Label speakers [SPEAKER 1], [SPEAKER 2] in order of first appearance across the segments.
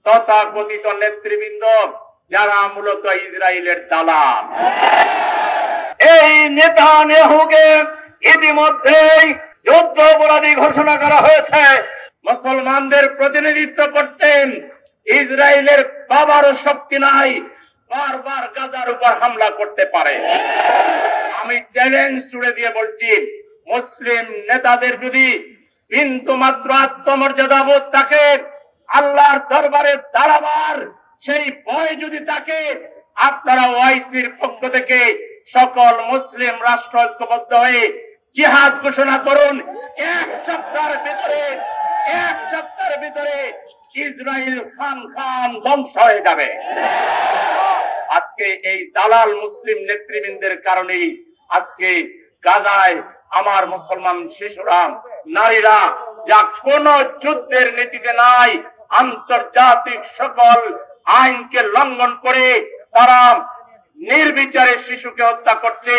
[SPEAKER 1] তথাকথিত নেতৃবৃন্দ যারা মূলত ইসরায়েলের দালাল। এই নেতানিয়াহুকে ইতিমধ্যেই যুদ্ধ অপরাধী ঘোষণা করা হয়েছে। মুসলমানদের প্রতিনিধিত্ব করতেন ইসরায়েলের বাবারও শক্তি নাই, বারবার গাজার উপর হামলা করতে পারে। আমি চ্যালেঞ্জ ছুড়ে দিয়ে বলছি, মুসলিম নেতাদের যদি বিন্দু মাত্র আত্মমর্যাদা বোধ থাকে, আল্লাহর দরবারে দাঁড়াবার সেই ভয় যদি থাকে, আপনারা ওআইসির পক্ষ থেকে সকল মুসলিম রাষ্ট্র ঐক্যবদ্ধ হয়ে জিহাদ ঘোষণা করুন। এক সপ্তাহের ভিতরে ইসরায়েল খান ধ্বংস হয়ে যাবে। আজকে এই দালাল মুসলিম নেতৃবৃন্দের কারণেই আজকে গাজায় আমার মুসলমান শিশুরা, নারীরা যা কোন যুদ্ধের নীতিতে নাই, আন্তর্জাতিক সকল আইনকে লঙ্ঘন করে তারা নির্বিচারে শিশুকে হত্যা করছে,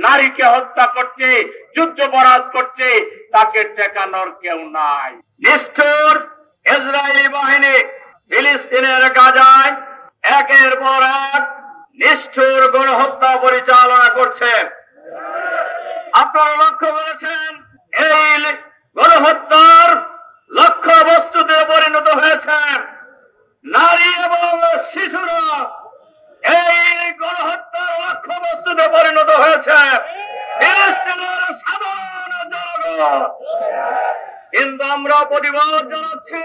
[SPEAKER 1] নারীকে হত্যা করছে, যুদ্ধাপরাধ করছে, তাকে ঠেকানোর কেউ নাই। নিষ্ঠুর ইসরায়েলি বাহিনী ফিলিস্তিনের গাজায় একের পর এক নিষ্ঠুর গণহত্যা পরিচালনা করছে। আপনারা লক্ষ্য করেছেন, এই গণহত্যার লক্ষ্য বস্তুতে পরিণত হয়েছে নারী এবং শিশুরা। এই গণহত্যার লক্ষ্য বস্তুতে পরিণত হয়েছে ফিলিস্তিনের সাধারণ জনগণ। কিন্তু আমরা প্রতিবাদ জানাচ্ছি,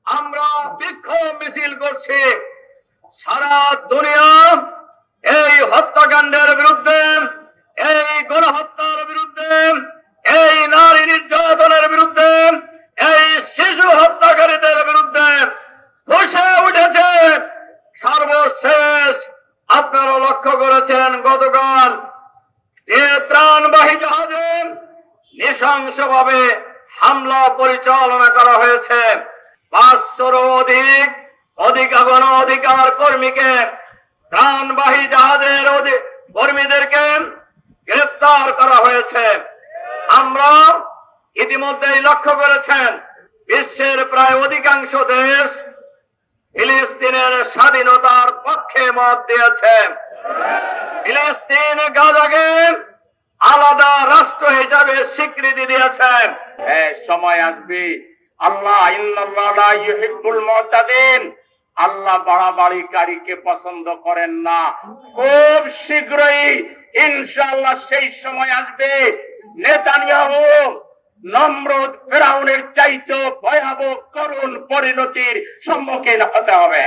[SPEAKER 1] আমরা বিক্ষোভ মিছিল করছি। সারা দুনিয়া এই হত্যাকাণ্ডের বিরুদ্ধে, এই গণহত্যার বিরুদ্ধে, এই নারী নির্যাতনের বিরুদ্ধে, এই শিশু হত্যাকারীদের বিরুদ্ধে ফুঁসে উঠেছে। সর্বশেষ আপনারা লক্ষ্য করেছেন, গতকাল যে ত্রাণবাহী জাহাজে নৃশংসভাবে হামলা পরিচালনা করা হয়েছে, 500-র অধিক গণ অধিকার কর্মীকে, ত্রাণবাহী জাহাজের কর্মীদেরকে গ্রেফতার করা হয়েছে। আমরা ইতিমধ্যেই লক্ষ্য করেছেন, বিশ্বের প্রায় অধিকাংশ দেশ ফিলিস্তিনের স্বাধীনতার পক্ষে মত দিয়েছে। ফিলিস্তিন গাজাকে আলাদা রাষ্ট্র হিসাবে স্বীকৃতি দিয়েছেন। সময় আসবে, আল্লাহ ইন্নাল্লাহ লা ইউহিব্বুল মুতাদিন, আল্লাহ বাড়াবাড়িকারীকে পছন্দ করেন না। খুব শীঘ্রই ইনশাআল্লাহ সেই সময় আসবে, নেতানিয়াহু নমরুদ ফেরাউনের চাইতে ভয়াবহ করুণ পরিণতির সম্মুখীন হতে হবে।